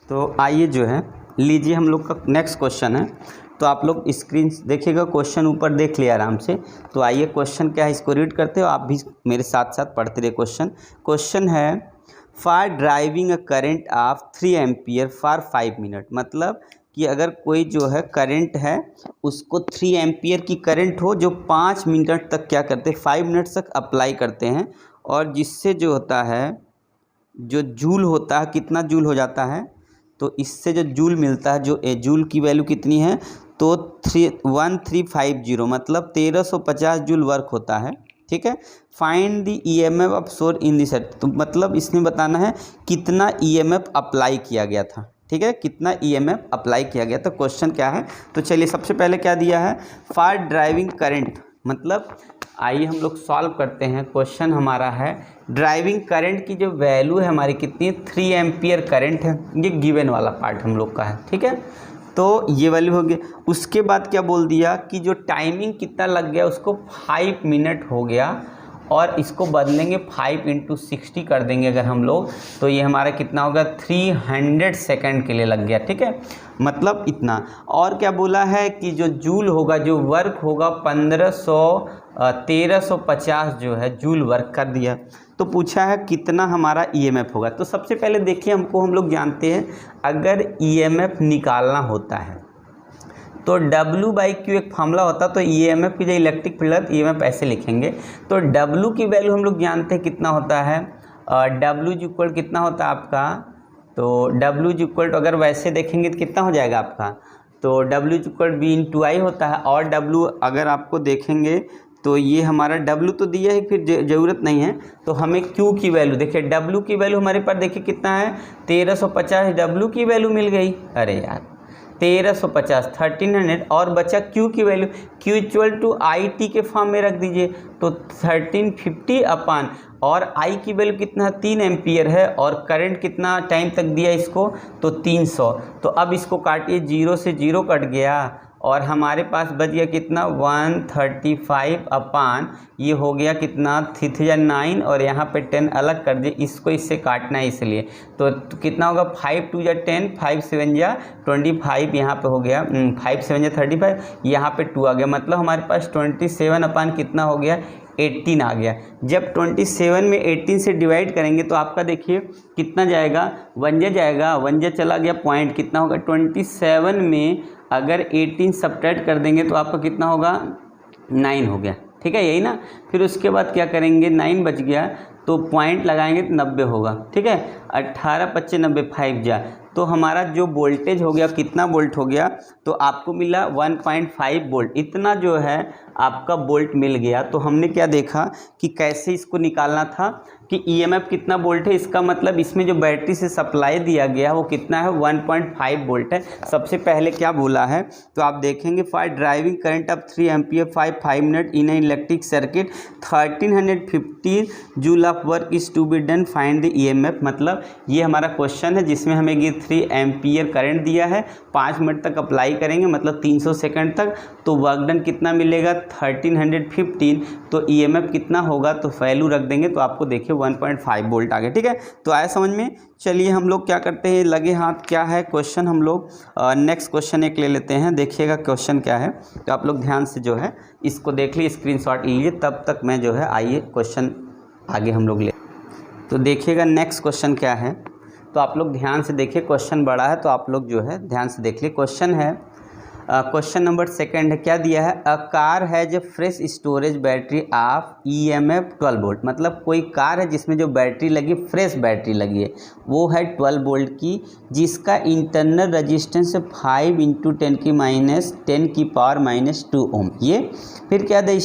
तो आइए जो है लीजिए हम लोग का नेक्स्ट क्वेश्चन है। तो आप लोग स्क्रीन देखिएगा, क्वेश्चन ऊपर देख लिया आराम से। तो आइए क्वेश्चन क्या है इसको रीड करते हो, आप भी मेरे साथ साथ पढ़ते रहे। क्वेश्चन है for driving a current of 3 ampere for 5 minute. मतलब कि अगर कोई जो है करंट है उसको 3 एम्पियर की करंट हो जो 5 मिनट तक क्या करते हैं, 5 मिनट तक अप्लाई करते हैं, और जिससे जो होता है जो जूल होता है, कितना जूल हो जाता है, तो इससे जो जूल मिलता है, जो जूल की वैल्यू कितनी है, तो 1350 मतलब 1350 जूल वर्क होता है। ठीक है। Find the EMF absorb in this set. तो मतलब इसमें बताना है कितना ईएमएफ अप्लाई किया गया था। ठीक है, कितना ईएमएफ अप्लाई किया गया। तो क्वेश्चन क्या है, तो चलिए सबसे पहले क्या दिया है, फॉर ड्राइविंग करंट। मतलब आइए हम लोग सॉल्व करते हैं। क्वेश्चन हमारा है ड्राइविंग करंट की जो वैल्यू है हमारी कितनी है, 3 एम्पियर करंट है। ये गिवन वाला पार्ट हम लोग का है। ठीक है, तो ये वैल्यू हो गई। उसके बाद क्या बोल दिया कि जो टाइमिंग कितना लग गया उसको 5 मिनट हो गया, और इसको बदलेंगे 5 × 60 कर देंगे अगर हम लोग, तो ये हमारा कितना होगा, 300 सेकंड के लिए लग गया। ठीक है, मतलब इतना। और क्या बोला है कि जो जूल होगा, जो वर्क होगा 1350 जो है जूल वर्क कर दिया। तो पूछा है कितना हमारा ईएमएफ होगा। तो सबसे पहले देखिए, हम लोग जानते हैं अगर ईएमएफ निकालना होता है तो W/Q एक फार्मूला होता है। तो ईएमएफ की जो इलेक्ट्रिक फील्ड ईएमएफ ऐसे लिखेंगे। तो W की वैल्यू हम लोग जानते हैं कितना होता है, W कितना होता है आपका, तो W अगर वैसे देखेंगे तो कितना हो जाएगा आपका, तो W V/I होता है। और W अगर आपको देखेंगे तो ये हमारा W तो दिया है, फिर ज़रूरत नहीं है। तो हमें Q की वैल्यू देखिए, W की वैल्यू हमारे पास देखिए कितना है, 1350 W की वैल्यू मिल गई। अरे यार 1350 1300, और बचा Q की वैल्यू, Q = IT के फॉर्म में रख दीजिए। तो 1350 अपान, और I की वैल्यू कितना, 3 एम्पियर है, और करंट कितना टाइम तक दिया इसको, तो 300। तो अब इसको काटिए, 0 से 0 कट गया, और हमारे पास बच गया कितना, 135 अपान, ये हो गया कितना, 3,9, और यहाँ पे 10 अलग कर दिए, इसको इससे काटना है इसलिए। तो कितना होगा, 5 × 2 = 10, 5 × 7 = 25, यहाँ पे हो गया 5 × 7 = 35, यहाँ पे 2 आ गया। मतलब हमारे पास 27 अपान कितना हो गया, 18 आ गया। जब 27 में 18 से डिवाइड करेंगे तो आपका देखिए कितना जाएगा, 1 जाएगा, 1 चला गया, पॉइंट कितना होगा, 27 में अगर 18 सब्ट्रैक्ट कर देंगे तो आपका कितना होगा, 9 हो गया। ठीक है, यही ना। फिर उसके बाद क्या करेंगे, 9 बच गया तो पॉइंट लगाएंगे तो 90 होगा। ठीक है, 18 × 25 = 90, 5 जा। तो हमारा जो वोल्टेज हो गया, कितना वोल्ट हो गया, तो आपको मिला 1.5 वोल्ट। इतना जो है आपका वोल्ट मिल गया। तो हमने क्या देखा कि कैसे इसको निकालना था कि ईएमएफ कितना वोल्ट है। इसका मतलब इसमें जो बैटरी से सप्लाई दिया गया वो कितना है, 1.5 वोल्ट है। सबसे पहले क्या बोला है, तो आप देखेंगे for driving current of 3 ampere 5 minute in electric circuit 1350 joule of work is to be done, find the EMF. मतलब ये हमारा क्वेश्चन है जिसमें हमें ये 3 एम्पियर करंट दिया है, 5 मिनट तक अप्लाई करेंगे, मतलब 300 सेकंड तक, तो वर्क डन कितना मिलेगा, 1315। तो ईएमएफ कितना होगा, तो वैल्यू रख देंगे, तो आपको देखिए 1.5 वोल्ट आ गया। ठीक है, तो आया समझ में। चलिए हम लोग क्या करते हैं, लगे हाथ क्या है क्वेश्चन, हम लोग नेक्स्ट क्वेश्चन एक ले लेते हैं। देखिएगा क्वेश्चन क्या है, तो आप लोग ध्यान से जो है इसको देख लीजिए, स्क्रीनशॉट लीजिए, तब तक मैं जो है आइए क्वेश्चन आगे हम लोग ले। तो देखिएगा नेक्स्ट क्वेश्चन क्या है, तो आप लोग ध्यान से देखिए, क्वेश्चन बड़ा है तो आप लोग जो है ध्यान से देख लीजिए। क्वेश्चन है, क्वेश्चन नंबर 2 है, क्या दिया है, a car has a fresh storage battery of EMF 12 volt. मतलब कोई कार है जिसमें जो बैटरी लगी, फ्रेश बैटरी लगी है, वो है 12 वोल्ट की, जिसका इंटरनल रजिस्टेंस 5 × 10⁻⁻2 ओम। ये फिर क्या, the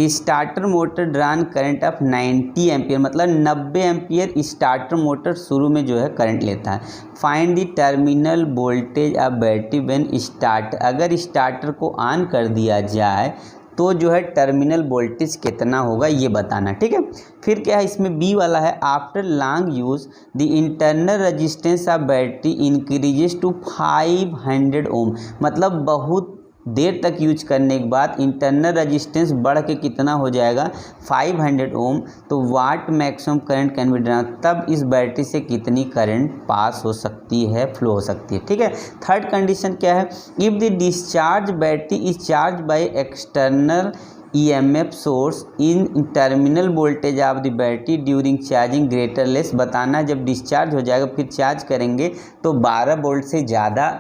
starter motor drawn current of 90 ampere, मतलब 90 एम्पियर स्टार्टर मोटर शुरू में जो है करंट लेता है। Find the terminal voltage of battery when start. अगर स्टार्टर को ऑन कर दिया जाए तो जो है टर्मिनल वोल्टेज कितना होगा, ये बताना। ठीक है, फिर क्या है इसमें बी वाला है, after long use the internal resistance of battery increases to 500 ohm. मतलब बहुत देर तक यूज करने के बाद इंटरनल रेजिस्टेंस बढ़ के कितना हो जाएगा 500 ओम, तो what maximum current can be drawn, तब इस बैटरी से कितनी करंट पास हो सकती है, फ्लो हो सकती है। ठीक है, थर्ड कंडीशन क्या है, if the discharge battery is charge by external EMF source in terminal voltage of the battery during charging greater less, बताना जब डिस्चार्ज हो जाएगा फिर चार्ज करेंगे तो 12 वोल्ट से ज़्यादा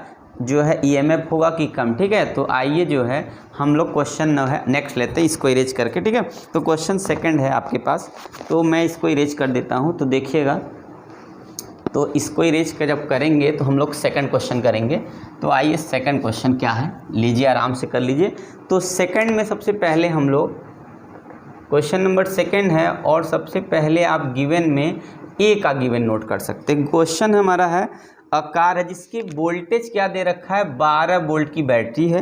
जो है EMF होगा कि कम। ठीक है, तो आइए जो है हम लोग क्वेश्चन नेक्स्ट लेते हैं, इसको इरेज करके। ठीक है, तो क्वेश्चन सेकंड है आपके पास, तो मैं इसको इरेज कर देता हूँ, तो देखिएगा, तो इसको इरेज कर जब करेंगे तो हम लोग सेकंड क्वेश्चन करेंगे। तो आइए सेकंड क्वेश्चन क्या है, लीजिए आराम से कर लीजिए। तो सेकंड में सबसे पहले हम लोग क्वेश्चन नंबर सेकंड है, और सबसे पहले आप गिवन में ए का गिवन नोट कर सकते हैं। क्वेश्चन हमारा है कार है जिसकी वोल्टेज क्या दे रखा है, 12 वोल्ट की बैटरी है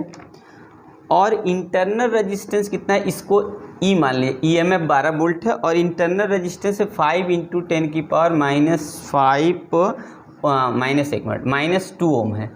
और इंटरनल रेजिस्टेंस कितना है, इसको ई मान लिया, EMF 12 वोल्ट है और इंटरनल रेजिस्टेंस है 5 × 10 की पावर -2 ओम है।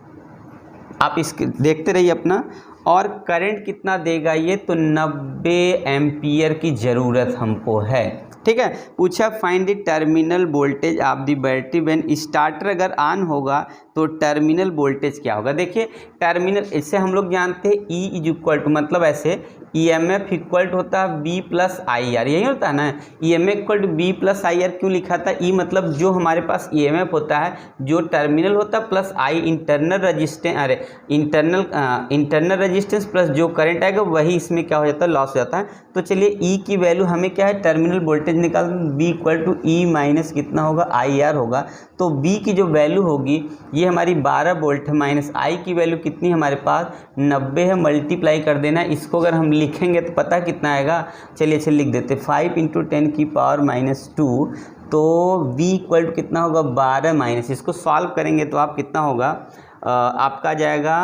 आप इसके देखते रहिए अपना, और करंट कितना देगा ये, तो 90 एम्पियर की ज़रूरत हमको है। ठीक है, पूछा find the terminal voltage of the battery when starter अगर ऑन होगा तो टर्मिनल वोल्टेज क्या होगा। देखिए टर्मिनल, इससे हम लोग जानते हैं E इज इक्वल टू, मतलब ऐसे EMF इक्वल टू होता है B + IR, यही होता है ना, EMF equal to B + IR क्यों लिखा था, E मतलब जो हमारे पास EMF होता है जो टर्मिनल होता है प्लस I इंटरनल रेजिस्टेंस, अरे इंटरनल रेजिस्टेंस प्लस जो करंट आएगा वही इसमें क्या हो जाता है, लॉस हो जाता है। तो चलिए E की वैल्यू हमें क्या है, टर्मिनल वोल्टेज निकाल, B equal to E minus कितना होगा, IR होगा। तो B की जो वैल्यू होगी ये हमारी 12 वोल्ट है, माइनस I की वैल्यू कितनी हमारे पास 90 है, मल्टीप्लाई कर देना। इसको अगर हम लिखेंगे तो पता कितना आएगा, चलिए लिख देते, 5 × 10 की पावर -2, तो V इक्वल टू कितना होगा 12 माइनस, इसको सॉल्व करेंगे तो आप कितना होगा, आपका जाएगा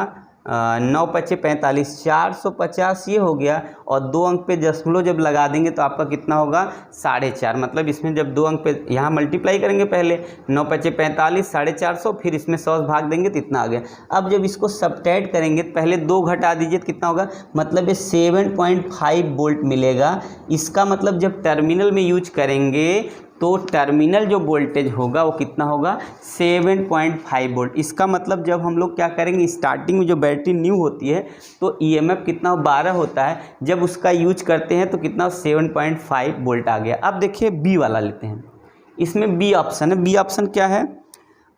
9 × 5 = 45, 450 ये हो गया, और 2 अंक पे दशमलव जब लगा देंगे तो आपका कितना होगा 4.5, मतलब इसमें जब 2 अंक पे यहाँ मल्टीप्लाई करेंगे, पहले 9 × 5 = 45, 450, फिर इसमें 100 भाग देंगे तो इतना आ गया। अब जब इसको सब्ट्रैक्ट करेंगे तो पहले 2 घटा दीजिए तो कितना होगा, मतलब ये 7.5 वोल्ट मिलेगा। इसका मतलब जब टर्मिनल में यूज करेंगे तो टर्मिनल जो वोल्टेज होगा वो कितना होगा 7.5 वोल्ट। इसका मतलब जब हम लोग क्या करेंगे, स्टार्टिंग में जो बैटरी न्यू होती है तो EMF कितना 12 होता है, जब उसका यूज करते हैं तो कितना 7.5 वोल्ट आ गया। अब देखिए बी वाला लेते हैं, इसमें बी ऑप्शन है। बी ऑप्शन क्या है,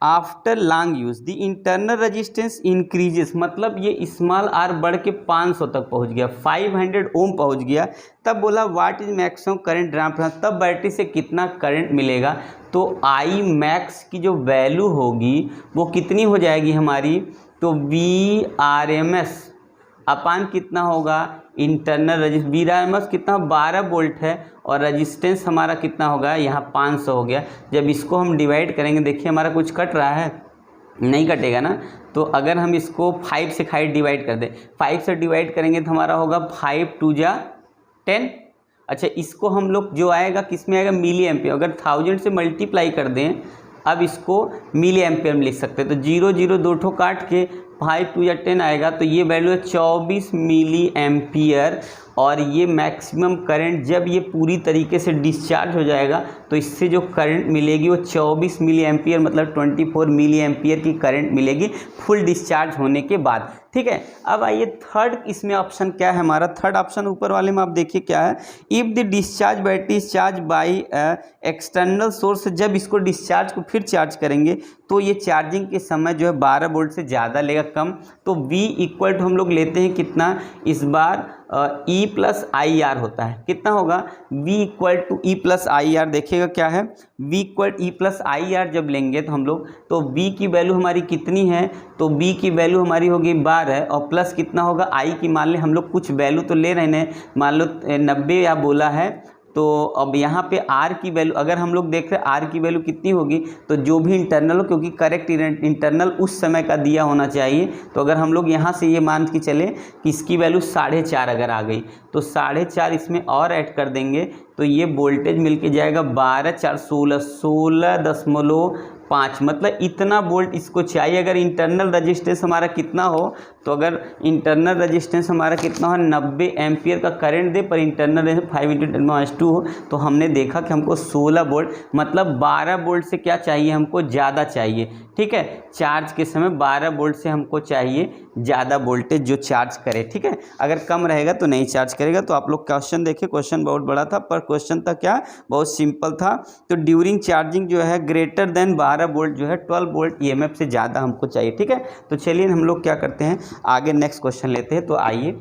after long use the internal resistance increases, मतलब ये स्मॉल r बढ़ के 500 तक पहुंच गया, 500 ओम पहुंच गया। तब बोला what is maximum current drop, तब बैटरी से कितना करंट मिलेगा। तो I मैक्स की जो वैल्यू होगी वो कितनी हो जाएगी हमारी, तो VRMS अपान कितना होगा, इंटरनल रेजिस्टेंस, VRMS कितना 12 वोल्ट है और रेजिस्टेंस हमारा कितना होगा, यहाँ 500 हो गया। जब इसको हम डिवाइड करेंगे, देखिए हमारा कुछ कट रहा है, नहीं कटेगा ना, तो अगर हम इसको 5 से डिवाइड कर दें, 5 से डिवाइड करेंगे तो हमारा होगा 5 × 2 = 10। अच्छा, इसको हम लोग जो आएगा किस में आएगा, मिली एम्पियर, अगर 1000 से मल्टीप्लाई कर दें, अब इसको मिली एम्पियर में लिख सकते हैं, तो 0 0 2 ठो काट के 5 × 2 = 10 आएगा, तो ये वैल्यू है 24 मिली एम्पियर। और ये मैक्सिमम करंट जब ये पूरी तरीके से डिस्चार्ज हो जाएगा तो इससे जो करंट मिलेगी वो 24 मिली एम्पियर, मतलब 24 मिली एम्पियर की करंट मिलेगी फुल डिस्चार्ज होने के बाद। ठीक है, अब आइए थर्ड, इसमें ऑप्शन क्या है हमारा, थर्ड ऑप्शन ऊपर वाले में आप देखिए क्या है, if the discharge battery is charge by external source, जब इसको डिस्चार्ज को फिर चार्ज करेंगे तो ये चार्जिंग के समय जो है 12 वोल्ट से ज़्यादा लेगा, कम। तो V इक्वल टू हम लोग लेते हैं कितना, इस बार E + IR होता है, कितना होगा V equal to E + IR, देखिएगा क्या है, V इक्वल E + IR जब लेंगे तो हम लोग, तो V की वैल्यू हमारी कितनी है, तो V की वैल्यू हमारी होगी 12 और प्लस कितना होगा I की, मान लें हम लोग कुछ वैल्यू तो ले रहे हैं, मान लो 90 या बोला है, तो अब यहाँ पे R की वैल्यू अगर हम लोग देख रहे हैं R की वैल्यू कितनी होगी, तो जो भी इंटरनल हो, क्योंकि करेक्ट इंटरनल उस समय का दिया होना चाहिए, तो अगर हम लोग यहाँ से ये मान के चले कि इसकी वैल्यू 4.5 अगर आ गई तो 4.5 इसमें और ऐड कर देंगे तो ये वोल्टेज मिलके जाएगा 12 × 4 = 16.5, मतलब इतना वोल्ट इसको चाहिए। अगर इंटरनल रेजिस्टेंस हमारा कितना हो तो अगर इंटरनल रेजिस्टेंस हमारा कितना हो, 90 एम्पियर का करंट दे पर इंटरनल रेजिस्टेंस 5 × 10⁻², हो तो हमने देखा कि हमको 16 वोल्ट मतलब 12 वोल्ट से क्या चाहिए, हमको ज़्यादा चाहिए। ठीक है, चार्ज के समय 12 वोल्ट से हमको चाहिए ज़्यादा वोल्टेज जो चार्ज करे। ठीक है, अगर कम रहेगा तो नहीं चार्ज करेगा। तो आप लोग क्वेश्चन देखिए, क्वेश्चन बहुत बड़ा था पर क्वेश्चन था क्या, बहुत सिंपल था। तो ड्यूरिंग चार्जिंग जो है ग्रेटर देन 12 वोल्ट जो है 12 वोल्ट ईएमएफ से ज़्यादा हमको चाहिए। ठीक है, तो चलिए हम लोग क्या करते हैं, आगे नेक्स्ट क्वेश्चन लेते हैं। तो आइए